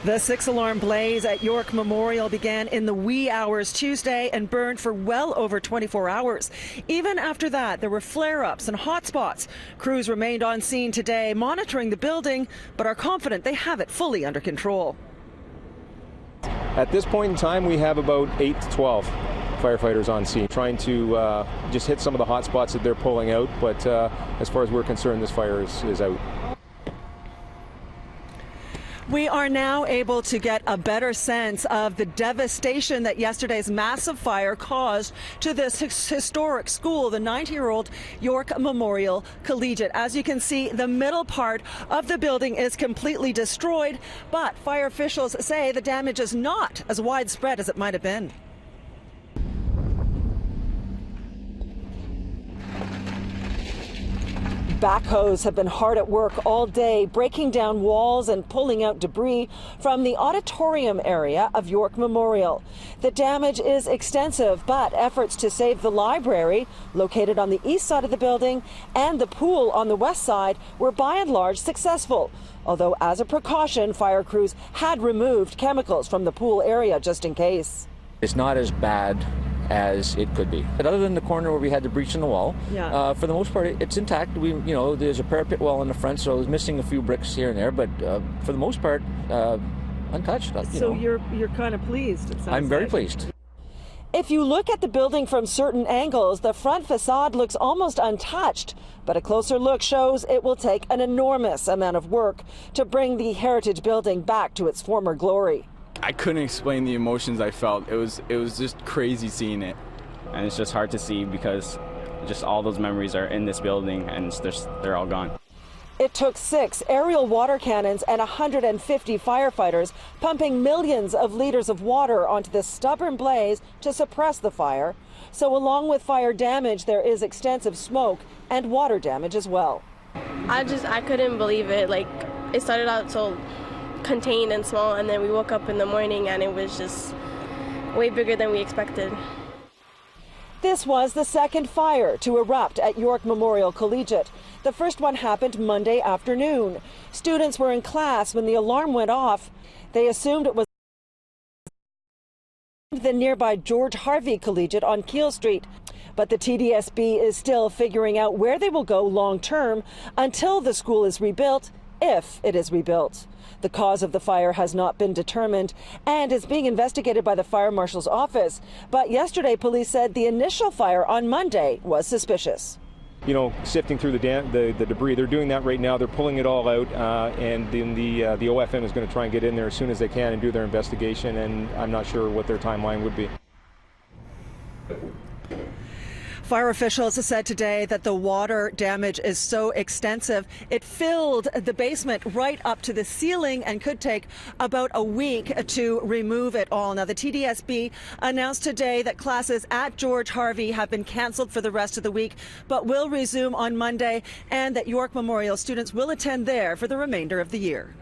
The six-alarm blaze at York Memorial began in the wee hours Tuesday and burned for well over 24 hours. Even after that, there were flare-ups and hotspots. Crews remained on scene today monitoring the building, but are confident they have it fully under control. At this point in time, we have about 8 to 12 firefighters on scene, trying to just hit some of the hot spots that they're pulling out. But as far as we're concerned, this fire is out. We are now able to get a better sense of the devastation that yesterday's massive fire caused to this historic school, the 90-year-old York Memorial Collegiate. As you can see, the middle part of the building is completely destroyed, but fire officials say the damage is not as widespread as it might have been. Backhoes have been hard at work all day, breaking down walls and pulling out debris from the auditorium area of York Memorial. The damage is extensive, but efforts to save the library, located on the east side of the building, and the pool on the west side were by and large successful. Although, as a precaution, fire crews had removed chemicals from the pool area just in case. It's not as bad as it could be. But other than the corner where we had the breach in the wall, for the most part, it's intact. There's a parapet wall in the front, so it's missing a few bricks here and there, but for the most part, untouched. So you're kind of pleased, it sounds I'm very pleased. If you look at the building from certain angles, the front facade looks almost untouched, but a closer look shows it will take an enormous amount of work to bring the heritage building back to its former glory. I couldn't explain the emotions I felt. It was just crazy seeing it. And it's just hard to see because just all those memories are in this building and they're all gone. It took 6 aerial water cannons and 150 firefighters pumping millions of liters of water onto this stubborn blaze to suppress the fire. So along with fire damage, there is extensive smoke and water damage as well. I couldn't believe it. Like, it started out so contained and small, and then we woke up in the morning and it was just way bigger than we expected. This was the second fire to erupt at York Memorial Collegiate. The first one happened Monday afternoon. Students were in class when the alarm went off. They assumed it was the nearby George Harvey Collegiate on Keele Street. But the TDSB is still figuring out where they will go long term until the school is rebuilt, if it is rebuilt. The cause of the fire has not been determined and is being investigated by the fire marshal's office. But yesterday, police said the initial fire on Monday was suspicious. Sifting through the debris. They're doing that right now. They're pulling it all out, and then the OFM is going to try and get in there as soon as they can and do their investigation, and I'm not sure what their timeline would be. Fire officials have said today that the water damage is so extensive, it filled the basement right up to the ceiling and could take about a week to remove it all. Now, the TDSB announced today that classes at George Harvey have been canceled for the rest of the week, but will resume on Monday, and that York Memorial students will attend there for the remainder of the year.